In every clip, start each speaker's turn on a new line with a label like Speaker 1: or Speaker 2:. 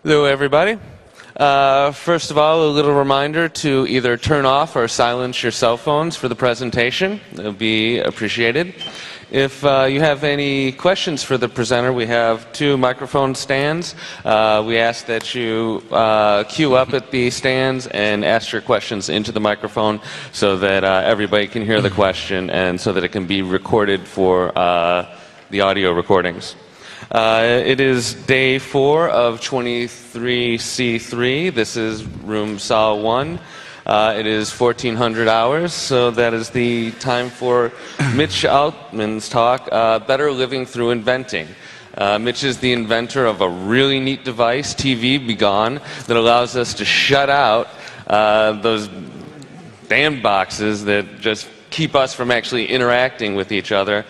Speaker 1: Hello, everybody. First of all, a little reminder to either turn off or silence your cell phones for the presentation. It'll be appreciated. If you have any questions for the presenter, we have 2 microphone stands. We ask that you queue up at the stands and ask your questions into the microphone so that everybody can hear the question and so that it can be recorded for the audio recordings. It is day 4 of 23C3. This is room Sol 1. It is 1400 hours, so that is the time for Mitch Altman's talk, Better Living Through Inventing. Mitch is the inventor of a really neat device, TV Be Gone, that allows us to shut out those damn boxes that just keep us from actually interacting with each other.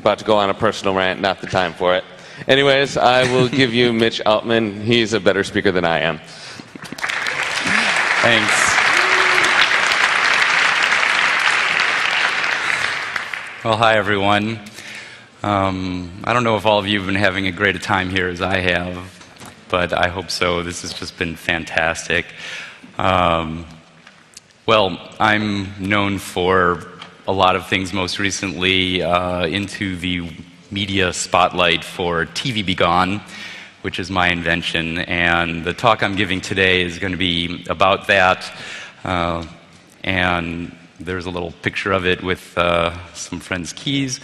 Speaker 1: About to go on a personal rant, not the time for it. Anyways, I will give you Mitch Altman. He's a better speaker than I am.
Speaker 2: Thanks. Well, hi, everyone. I don't know if all of you have been having as great a time here as I have, but I hope so. This has just been fantastic. Well, I'm known for a lot of things, most recently into the media spotlight for TV Be Gone, which is my invention, and the talk I'm giving today is going to be about that, and there's a little picture of it with some friends' keys.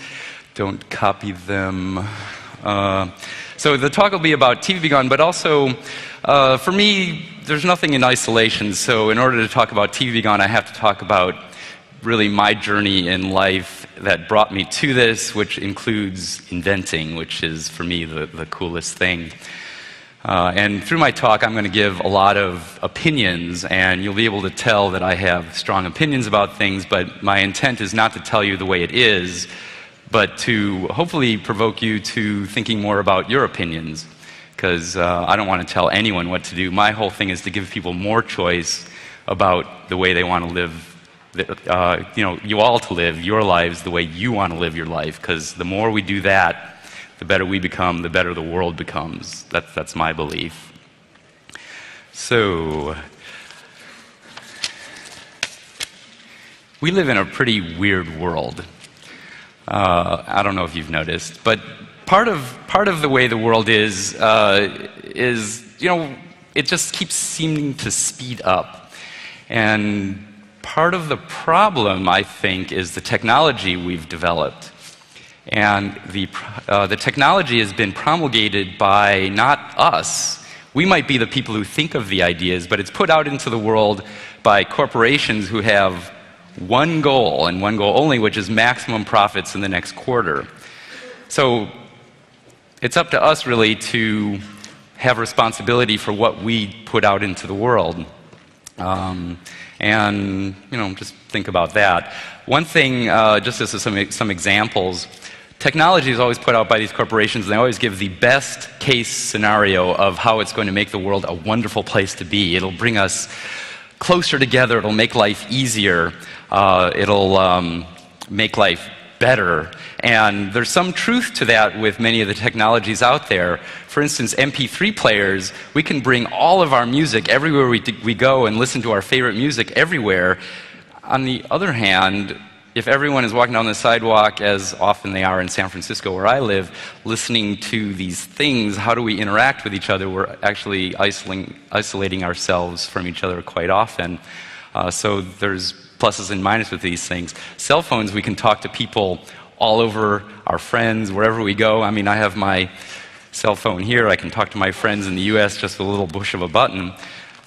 Speaker 2: Don't copy them. So the talk will be about TV Be Gone, but also, for me, there's nothing in isolation, so in order to talk about TV Be Gone, I have to talk about really my journey in life that brought me to this, which includes inventing, which is, for me, the coolest thing. And through my talk, I'm going to give a lot of opinions, and you'll be able to tell that I have strong opinions about things, but my intent is not to tell you the way it is, but to hopefully provoke you to thinking more about your opinions, because I don't want to tell anyone what to do. My whole thing is to give people more choice about the way they want to live, you all to live your lives the way you want to live your life, because the more we do that, the better we become, the better the world becomes. That's my belief. So, we live in a pretty weird world. I don't know if you've noticed, but part of the way the world is it just keeps seeming to speed up, and part of the problem, I think, is the technology we've developed. And the technology has been promulgated by not us. We might be the people who think of the ideas, but it's put out into the world by corporations who have one goal, and one goal only, which is maximum profits in the next quarter. So it's up to us, really, to have responsibility for what we put out into the world. And, just think about that. One thing, just as some examples, technology is always put out by these corporations, and they always give the best case scenario of how it's going to make the world a wonderful place to be. It'll bring us closer together. It'll make life easier. It'll make life better. And there's some truth to that with many of the technologies out there. For instance, MP3 players, we can bring all of our music everywhere we go and listen to our favorite music everywhere. On the other hand, if everyone is walking down the sidewalk, as often they are in San Francisco where I live, listening to these things, how do we interact with each other? We're actually isolating ourselves from each other quite often. So there's pluses and minuses with these things. Cell phones, we can talk to people all over, our friends, wherever we go. I mean, I have my cell phone here. I can talk to my friends in the US just with a little push of a button.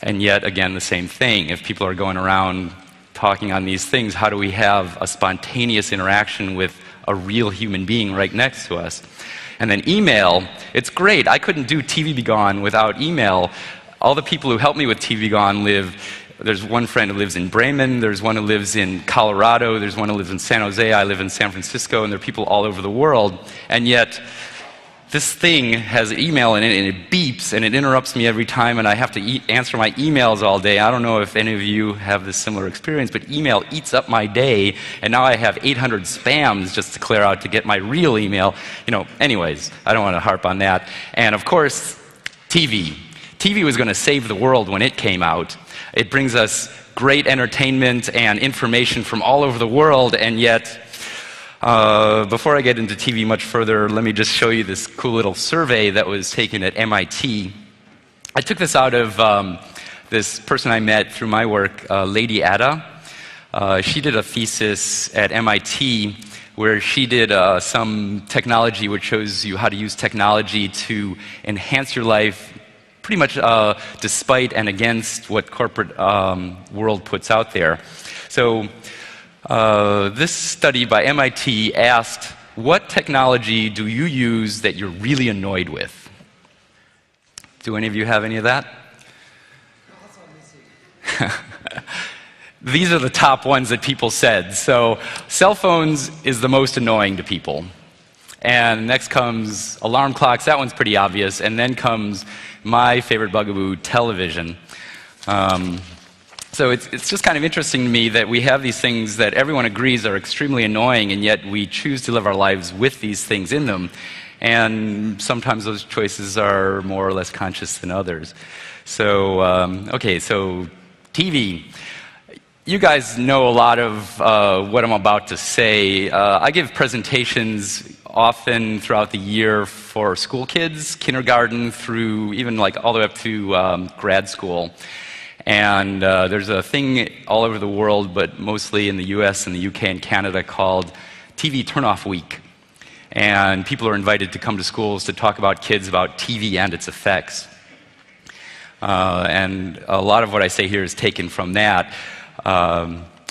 Speaker 2: And yet, again, the same thing. If people are going around talking on these things, how do we have a spontaneous interaction with a real human being right next to us? And then email, it's great. I couldn't do TV Be Gone without email. All the people who helped me with TV Be Gone there's one friend who lives in Bremen, there's one who lives in Colorado, there's one who lives in San Jose, I live in San Francisco, and there are people all over the world. And yet, this thing has email in it, and it beeps, and it interrupts me every time, and I have to answer my emails all day. I don't know if any of you have this similar experience, but email eats up my day, and now I have 800 spams just to clear out to get my real email. Anyways, I don't want to harp on that. And of course, TV. TV was going to save the world when it came out. It brings us great entertainment and information from all over the world, and yet before I get into TV much further, let me just show you this cool little survey that was taken at MIT. I took this out of this person I met through my work, Lady Ada. She did a thesis at MIT where she did some technology which shows you how to use technology to enhance your life pretty much despite and against what corporate world puts out there. So this study by MIT asked, what technology do you use that you're really annoyed with? Do any of you have any of that? These are the top ones that people said. So cell phones is the most annoying to people. And next comes alarm clocks. That one's pretty obvious. And then comes my favorite bugaboo, television. So it's just kind of interesting to me that we have these things that everyone agrees are extremely annoying, and yet we choose to live our lives with these things in them. And sometimes those choices are more or less conscious than others. So, okay, so TV. You guys know a lot of what I'm about to say. I give presentations often throughout the year for school kids, kindergarten through even like all the way up to grad school. And there's a thing all over the world, but mostly in the US and the UK and Canada, called TV Turn-Off Week. And people are invited to come to schools to talk about kids about TV and its effects. And a lot of what I say here is taken from that.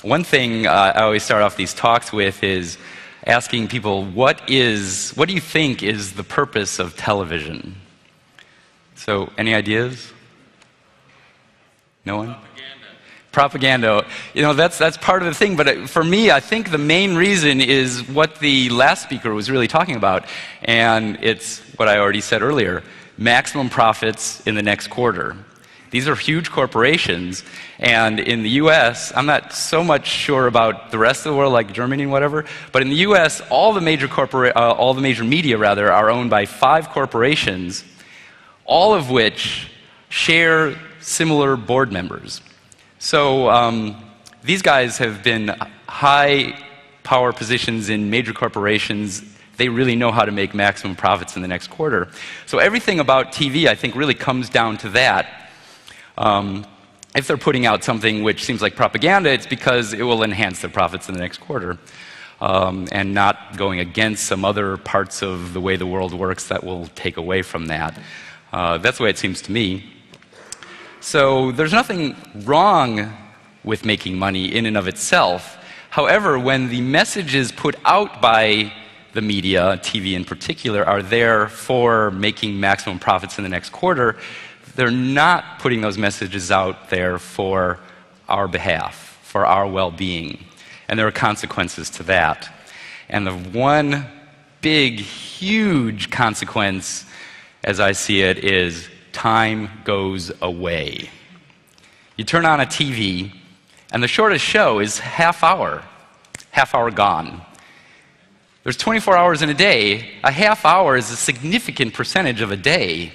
Speaker 2: One thing I always start off these talks with is asking people, what do you think is the purpose of television? So, any ideas? No one? Propaganda. That's part of the thing, but for me, I think the main reason is what the last speaker was really talking about, and it's what I already said earlier, maximum profits in the next quarter. These are huge corporations, and in the US, I'm not so much sure about the rest of the world, like Germany and whatever, but in the US, all the major media are owned by 5 corporations, all of which share similar board members. So these guys have been high power positions in major corporations. They really know how to make maximum profits in the next quarter. So everything about TV, I think, really comes down to that. If they're putting out something which seems like propaganda, it's because it will enhance their profits in the next quarter, and not going against some other parts of the way the world works that will take away from that. That's the way it seems to me. So there's nothing wrong with making money in and of itself. However, when the messages put out by the media, TV in particular, are there for making maximum profits in the next quarter, they're not putting those messages out there for our behalf, for our well-being. And there are consequences to that. And the one big, huge consequence, as I see it, is time goes away. You turn on a TV, and the shortest show is half hour gone. There's 24 hours in a day. A half hour is a significant percentage of a day.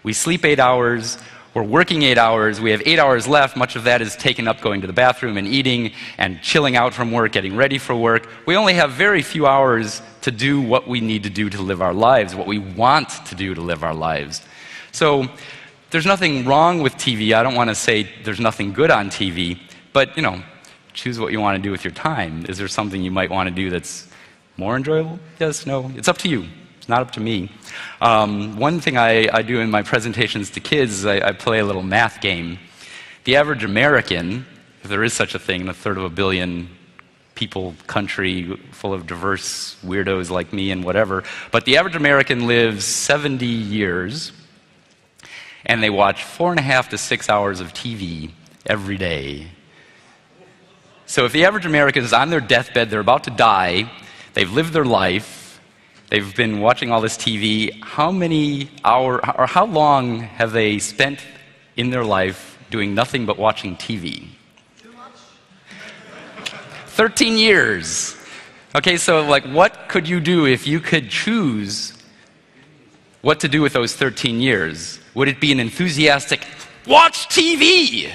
Speaker 2: We sleep 8 hours, we're working 8 hours, we have 8 hours left. Much of that is taken up going to the bathroom and eating and chilling out from work, getting ready for work. We only have very few hours to do what we need to do to live our lives, what we want to do to live our lives. So there's nothing wrong with TV. I don't want to say there's nothing good on TV, but choose what you want to do with your time. Is there something you might want to do that's more enjoyable? Yes, no, it's up to you. It's not up to me. One thing I do in my presentations to kids is I play a little math game. The average American, if there is such a thing in a third of a billion people country full of diverse weirdos like me and whatever, but the average American lives 70 years, and they watch 4.5 to 6 hours of TV every day. So if the average American is on their deathbed, they're about to die, they've lived their life, They've been watching all this TV. How many hours, or how long have they spent in their life doing nothing but watching TV?
Speaker 3: Too much?
Speaker 2: 13 years. Okay, so like, what could you do if you could choose what to do with those 13 years? Would it be an enthusiastic, watch TV?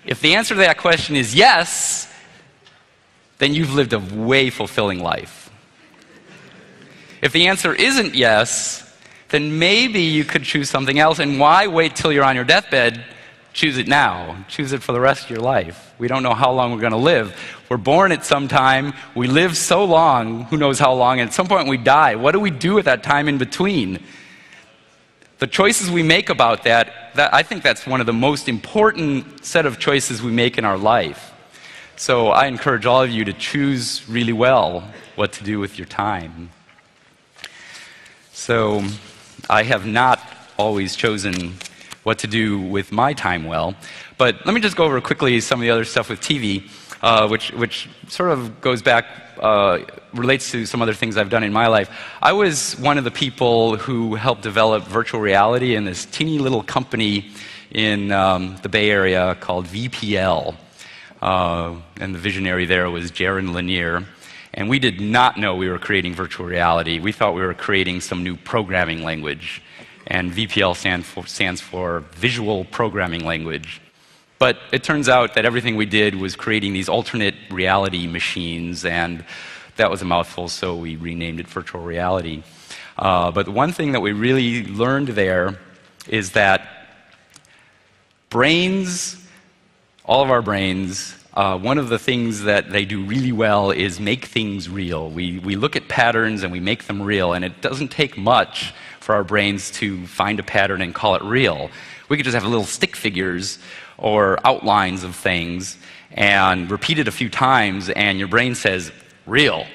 Speaker 2: If the answer to that question is yes, then you've lived a way fulfilling life. If the answer isn't yes, then maybe you could choose something else. And why wait till you're on your deathbed? Choose it now. Choose it for the rest of your life. We don't know how long we're going to live. We're born at some time. We live so long, who knows how long, and at some point we die. What do we do at that time in between? The choices we make about that, I think that's one of the most important set of choices we make in our life. So I encourage all of you to choose really well what to do with your time. So I have not always chosen what to do with my time well, but let me just go over quickly some of the other stuff with TV, which sort of goes back, relates to some other things I've done in my life. I was one of the people who helped develop virtual reality in this teeny little company in the Bay Area called VPL, and the visionary there was Jaron Lanier. And we did not know we were creating virtual reality. We thought we were creating some new programming language. And VPL stands for Visual Programming Language. But it turns out that everything we did was creating these alternate reality machines, and that was a mouthful, so we renamed it virtual reality. But the one thing that we really learned there is that brains, all of our brains, one of the things that they do really well is make things real. We look at patterns and we make them real, and it doesn't take much for our brains to find a pattern and call it real. We could just have little stick figures or outlines of things and repeat it a few times, and your brain says, real.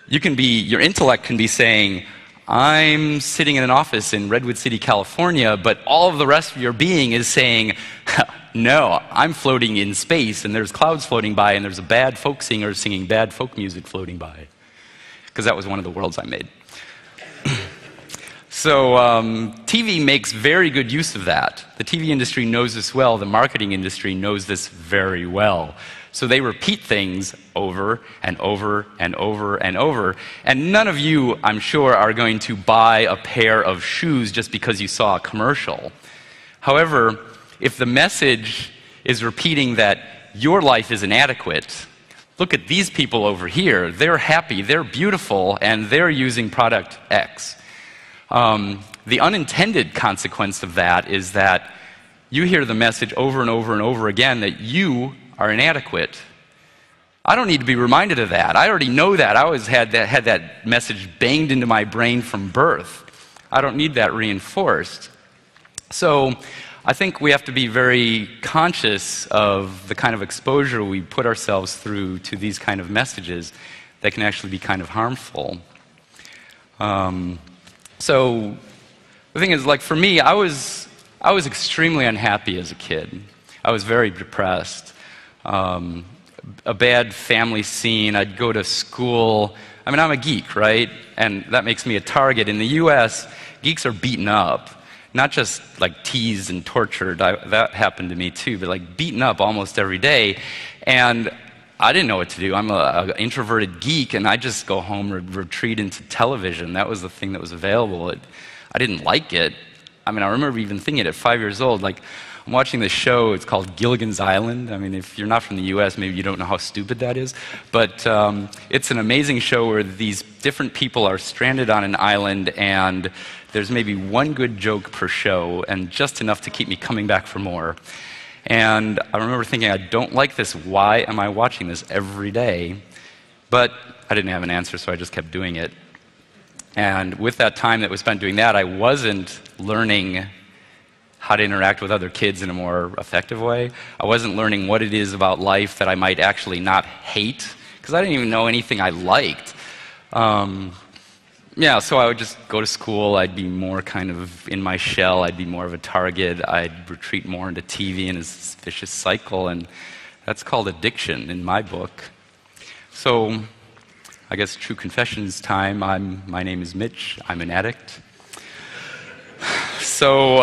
Speaker 2: Your intellect can be saying, I'm sitting in an office in Redwood City, California, but all of the rest of your being is saying, no, I'm floating in space, and there's clouds floating by, and there's a bad folk singer singing bad folk music floating by. Because that was one of the worlds I made. So TV makes very good use of that. The TV industry knows this well. The marketing industry knows this very well. So they repeat things over and over and over and over. And none of you, I'm sure, are going to buy a pair of shoes just because you saw a commercial. However, if the message is repeating that your life is inadequate, look at these people over here. They're happy, they're beautiful, and they're using product X. The unintended consequence of that is that you hear the message over and over and over again that you are inadequate. I don't need to be reminded of that. I already know that. I always had that message banged into my brain from birth. I don't need that reinforced. So I think we have to be very conscious of the kind of exposure we put ourselves through to these kind of messages that can actually be kind of harmful. So the thing is, like for me, I was extremely unhappy as a kid. I was very depressed. A bad family scene. I'd go to school. I mean, I'm a geek, right? And that makes me a target. In the US, geeks are beaten up. Not just like teased and tortured. That happened to me too, but like beaten up almost every day. And I didn't know what to do. I'm an introverted geek, and I just go home and retreat into television. That was the thing that was available. I didn't like it. I mean, I remember even thinking it at 5 years old, like, I'm watching this show, it's called Gilligan's Island. I mean, if you're not from the US, maybe you don't know how stupid that is. But it's an amazing show where these different people are stranded on an island, and there's maybe one good joke per show, and just enough to keep me coming back for more. And I remember thinking, I don't like this. Why am I watching this every day? But I didn't have an answer, so I just kept doing it. And with that time that was spent doing that, I wasn't learning how to interact with other kids in a more effective way. I wasn't learning what it is about life that I might actually not hate, because I didn't even know anything I liked. Yeah, so I would just go to school. I'd be more kind of in my shell. I'd be more of a target. I'd retreat more into TV in a vicious cycle, and that's called addiction in my book. So I guess true confessions time. My name is Mitch. I'm an addict. So.